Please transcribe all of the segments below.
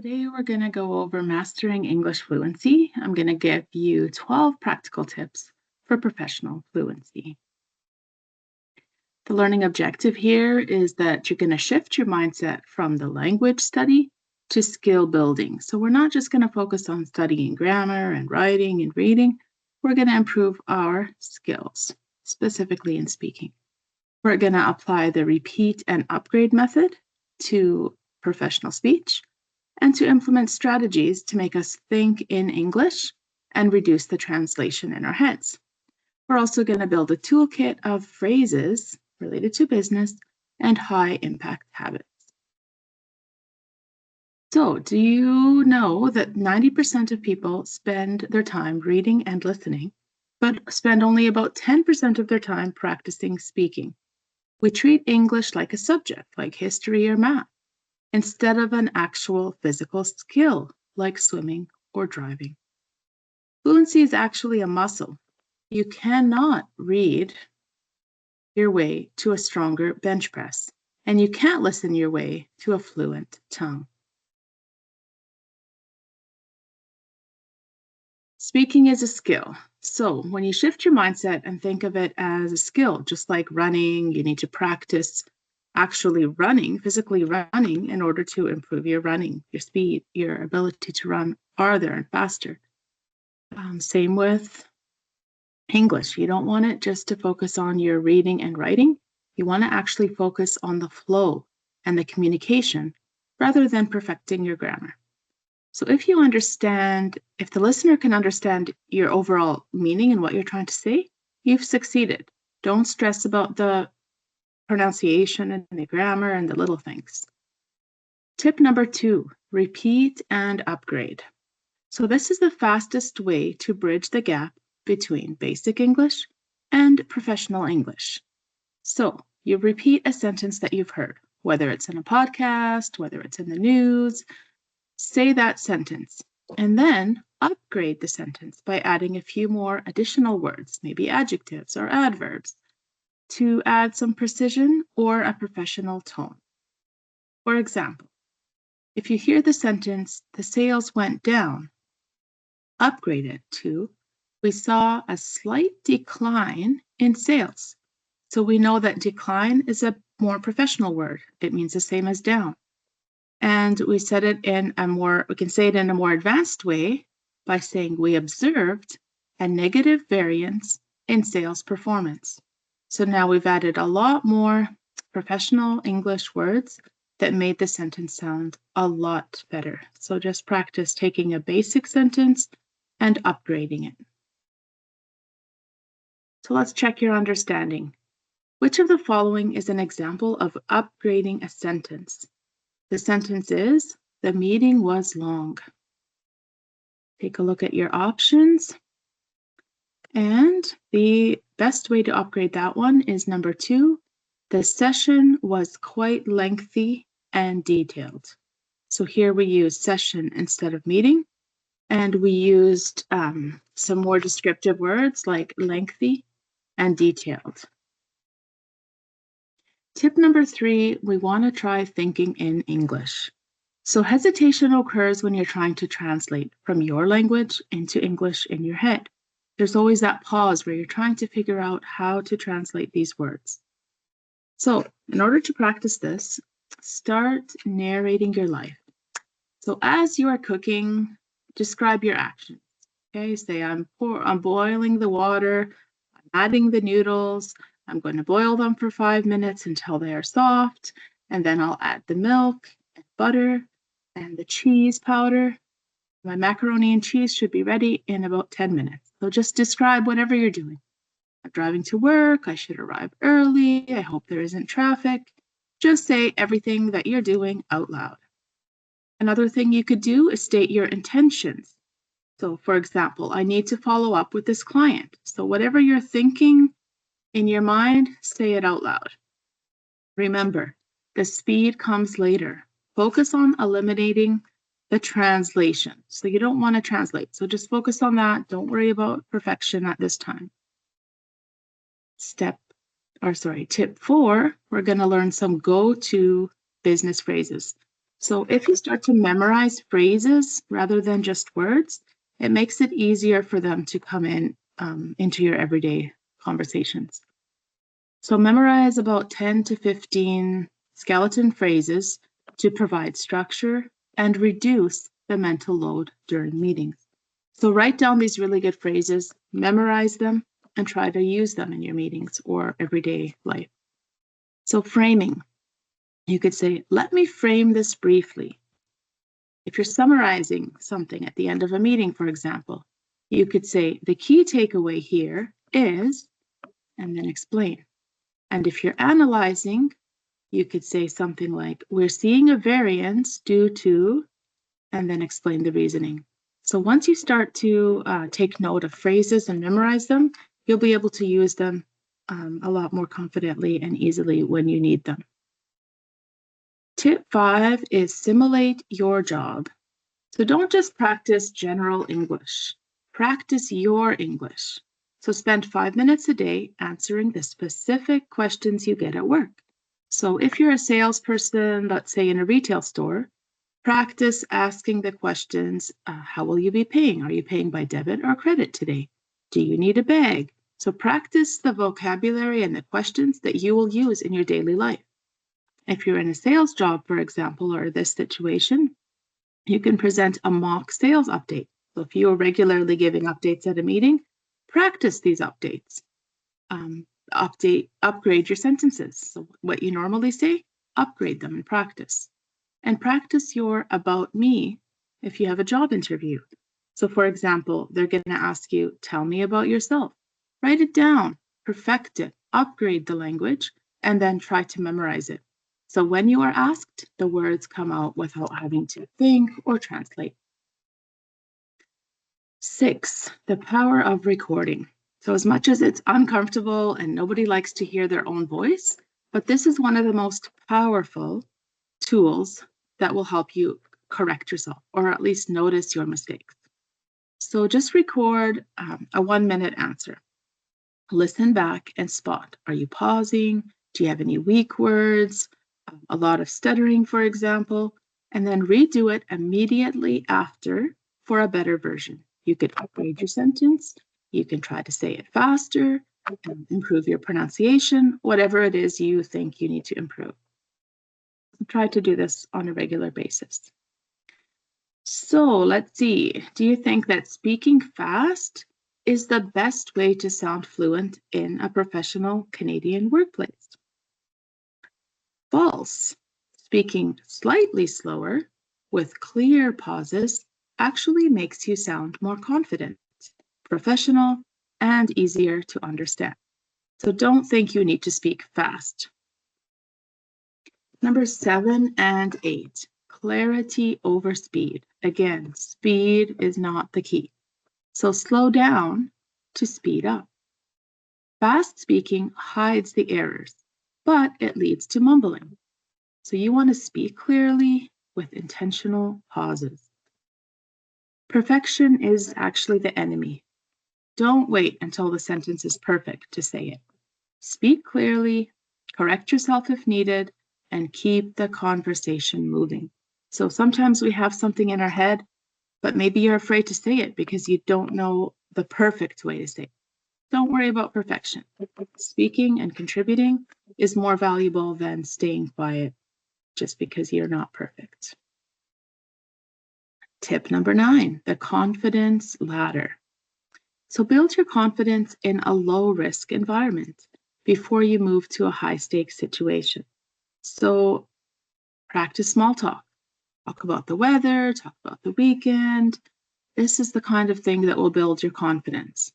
Today, we're going to go over mastering English fluency. I'm going to give you 12 practical tips for professional fluency. The learning objective here is that you're going to shift your mindset from the language study to skill building. So, we're not just going to focus on studying grammar and writing and reading, we're going to improve our skills, specifically in speaking. We're going to apply the repeat and upgrade method to professional speech, and to implement strategies to make us think in English and reduce the translation in our heads. We're also going to build a toolkit of phrases related to business and high impact habits. So, do you know that 90% of people spend their time reading and listening, but spend only about 10% of their time practicing speaking? We treat English like a subject, like history or math, instead of an actual physical skill like swimming or driving. Fluency is actually a muscle. You cannot read your way to a stronger bench press, and you can't listen your way to a fluent tongue. Speaking is a skill. So when you shift your mindset and think of it as a skill, just like running, you need to practice actually running, physically running, in order to improve your running, your speed, your ability to run farther and faster. Same with English. You don't want it just to focus on your reading and writing. You want to actually focus on the flow and the communication rather than perfecting your grammar. So if the listener can understand your overall meaning and what you're trying to say, you've succeeded. Don't stress about the pronunciation and the grammar and the little things. Tip number 2, repeat and upgrade. So this is the fastest way to bridge the gap between basic English and professional English. So you repeat a sentence that you've heard, whether it's in a podcast, whether it's in the news. Say that sentence and then upgrade the sentence by adding a few more additional words, maybe adjectives or adverbs, to add some precision or a professional tone. For example, if you hear the sentence, the sales went down, upgrade it to, we saw a slight decline in sales. So we know that decline is a more professional word. It means the same as down. And we said it we can say it in a more advanced way by saying we observed a negative variance in sales performance. So now we've added a lot more professional English words that made the sentence sound a lot better. So just practice taking a basic sentence and upgrading it. So let's check your understanding. Which of the following is an example of upgrading a sentence? The sentence is, the meeting was long. Take a look at your options. And the best way to upgrade that one is number 2, the session was quite lengthy and detailed. So here we use session instead of meeting, and we used some more descriptive words like lengthy and detailed. Tip number 3, we want to try thinking in English. So hesitation occurs when you're trying to translate from your language into English in your head. There's always that pause where you're trying to figure out how to translate these words. So in order to practice this, start narrating your life. So as you are cooking, describe your actions. Okay, say I'm boiling the water, I'm adding the noodles, I'm going to boil them for 5 minutes until they are soft, and then I'll add the milk and butter and the cheese powder. My macaroni and cheese should be ready in about 10 minutes. So just describe whatever you're doing. I'm driving to work, I should arrive early, I hope there isn't traffic. Just say everything that you're doing out loud. Another thing you could do is state your intentions. So for example, I need to follow up with this client. So whatever you're thinking in your mind, say it out loud. Remember, the speed comes later. Focus on eliminating the translation. So you don't want to translate. So just focus on that. Don't worry about perfection at this time. Tip 4, we're going to learn some go-to business phrases. So if you start to memorize phrases rather than just words, it makes it easier for them to come in into your everyday conversations. So memorize about 10 to 15 skeleton phrases to provide structure and reduce the mental load during meetings. So write down these really good phrases, memorize them, and try to use them in your meetings or everyday life. So framing, you could say, let me frame this briefly. If you're summarizing something at the end of a meeting, for example, you could say, the key takeaway here is, and then explain. And if you're analyzing, you could say something like, we're seeing a variance due to, and then explain the reasoning. So once you start to take note of phrases and memorize them, you'll be able to use them a lot more confidently and easily when you need them. Tip 5 is simulate your job. So don't just practice general English. Practice your English. So spend 5 minutes a day answering the specific questions you get at work. So if you're a salesperson, let's say in a retail store, practice asking the questions, how will you be paying? Are you paying by debit or credit today? Do you need a bag? So practice the vocabulary and the questions that you will use in your daily life. If you're in a sales job, for example, or this situation, you can present a mock sales update. So if you are regularly giving updates at a meeting, practice these updates. Upgrade your sentences. So what you normally say, upgrade them in practice. And practice your about me if you have a job interview. So for example, they're going to ask you, tell me about yourself. Write it down, perfect it, upgrade the language, and then try to memorize it. So when you are asked, the words come out without having to think or translate. 6, the power of recording. So as much as it's uncomfortable and nobody likes to hear their own voice, but this is one of the most powerful tools that will help you correct yourself or at least notice your mistakes. So just record a 1-minute answer. Listen back and spot. Are you pausing? Do you have any weak words? A lot of stuttering, for example, and then redo it immediately after for a better version. You could upgrade your sentence. You can try to say it faster, improve your pronunciation, whatever it is you think you need to improve. Try to do this on a regular basis. So let's see. Do you think that speaking fast is the best way to sound fluent in a professional Canadian workplace? False. Speaking slightly slower with clear pauses actually makes you sound more confident, professional, and easier to understand. So don't think you need to speak fast. Number 7 and 8, clarity over speed. Again, speed is not the key. So slow down to speed up. Fast speaking hides the errors, but it leads to mumbling. So you want to speak clearly with intentional pauses. Perfection is actually the enemy. Don't wait until the sentence is perfect to say it. Speak clearly, correct yourself if needed, and keep the conversation moving. So sometimes we have something in our head, but maybe you're afraid to say it because you don't know the perfect way to say it. Don't worry about perfection. Speaking and contributing is more valuable than staying quiet just because you're not perfect. Tip number 9, the confidence ladder. So build your confidence in a low-risk environment before you move to a high-stakes situation. So practice small talk. Talk about the weather, talk about the weekend. This is the kind of thing that will build your confidence.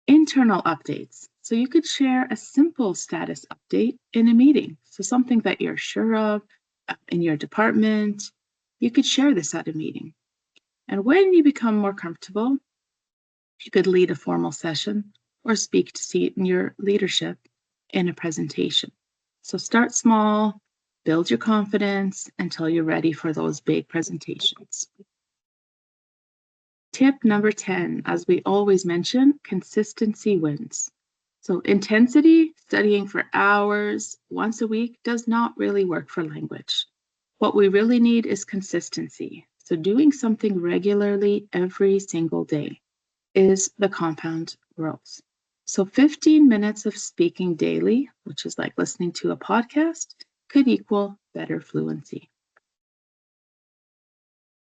Internal updates. So you could share a simple status update in a meeting. So something that you're sure of in your department, you could share this at a meeting. And when you become more comfortable, you could lead a formal session or speak to senior leadership in a presentation. So start small, build your confidence until you're ready for those big presentations. Tip number 10, as we always mention, consistency wins. So intensity, studying for hours once a week does not really work for language. What we really need is consistency. So doing something regularly every single day is the compound growth. So 15 minutes of speaking daily, which is like listening to a podcast, could equal better fluency.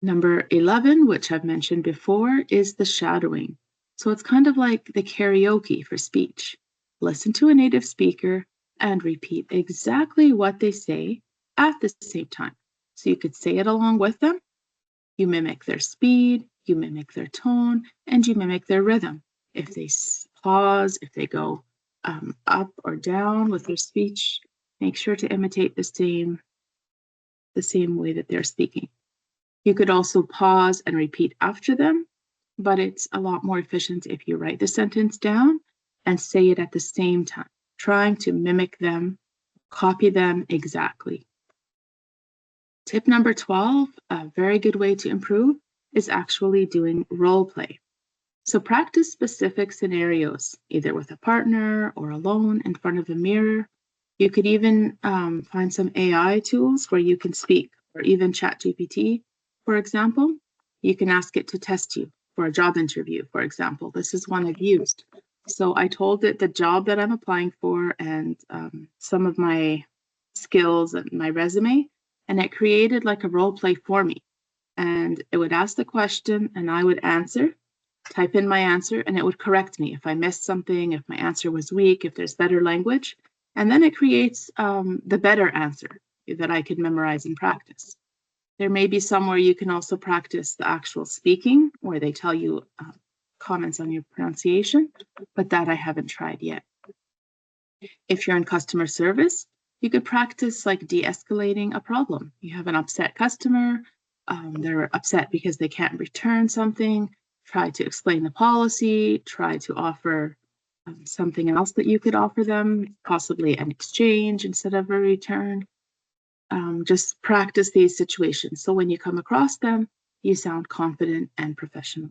Number 11, which I've mentioned before, is the shadowing. So it's kind of like the karaoke for speech. Listen to a native speaker and repeat exactly what they say at the same time. So you could say it along with them. You mimic their speed, you mimic their tone, and you mimic their rhythm. If they pause, if they go up or down with their speech, make sure to imitate the same way that they're speaking. You could also pause and repeat after them, but it's a lot more efficient if you write the sentence down and say it at the same time, trying to mimic them, copy them exactly. Tip number 12, a very good way to improve, is actually doing role play. So practice specific scenarios, either with a partner or alone in front of a mirror. You could even find some AI tools where you can speak, or even ChatGPT, for example. You can ask it to test you for a job interview, for example. This is one I've used. So I told it the job that I'm applying for and some of my skills and my resume, and it created like a role play for me. And it would ask the question and I would answer, type in my answer, and it would correct me if I missed something, if my answer was weak, if there's better language. And then it creates the better answer that I could memorize and practice. There may be somewhere you can also practice the actual speaking where they tell you comments on your pronunciation, but that I haven't tried yet. If you're in customer service, you could practice like de-escalating a problem. You have an upset customer, they're upset because they can't return something. Try to explain the policy, try to offer something else that you could offer them, possibly an exchange instead of a return. Just practice these situations. So when you come across them, you sound confident and professional.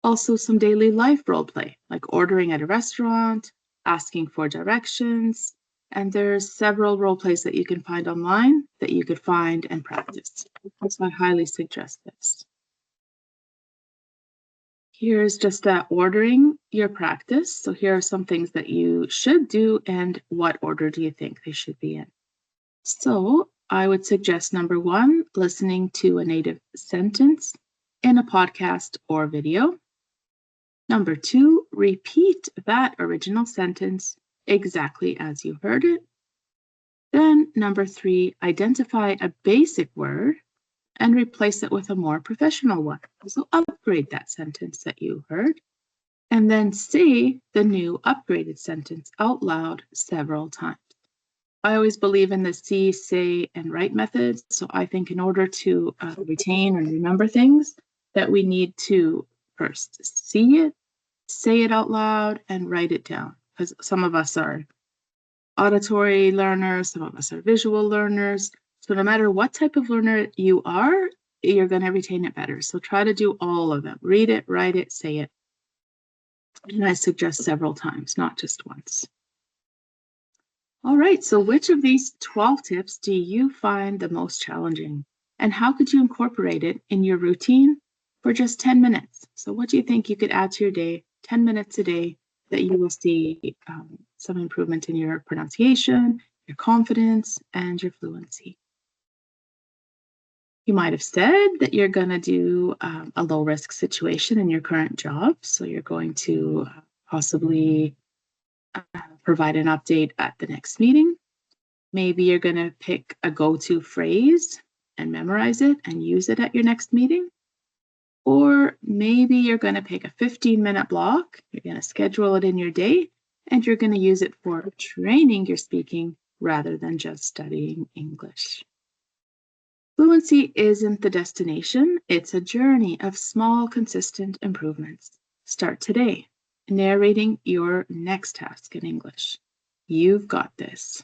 Also, some daily life role play, like ordering at a restaurant, asking for directions, and there's several role plays that you can find online that you could find and practice. So I highly suggest this. Here's just ordering your practice. So here are some things that you should do and what order do you think they should be in. So I would suggest number 1, listening to a native sentence in a podcast or video. Number 2, repeat that original sentence exactly as you heard it. Then number 3, identify a basic word and replace it with a more professional one. So upgrade that sentence that you heard, and then say the new upgraded sentence out loud several times. I always believe in the see, say, and write methods. So I think in order to retain and remember things, that we need to first see it, say it out loud, and write it down. Because some of us are auditory learners, some of us are visual learners. So no matter what type of learner you are, you're going to retain it better. So try to do all of them. Read it, write it, say it. And I suggest several times, not just once. All right, so which of these 12 tips do you find the most challenging? And how could you incorporate it in your routine for just 10 minutes? So what do you think you could add to your day, 10 minutes a day, that you will see some improvement in your pronunciation, your confidence, and your fluency? You might have said that you're going to do a low-risk situation in your current job. So you're going to possibly provide an update at the next meeting. Maybe you're going to pick a go-to phrase and memorize it and use it at your next meeting. Or maybe you're going to pick a 15-minute block, you're going to schedule it in your day, and you're going to use it for training your speaking rather than just studying English. Fluency isn't the destination, it's a journey of small, consistent improvements. Start today, narrating your next task in English. You've got this.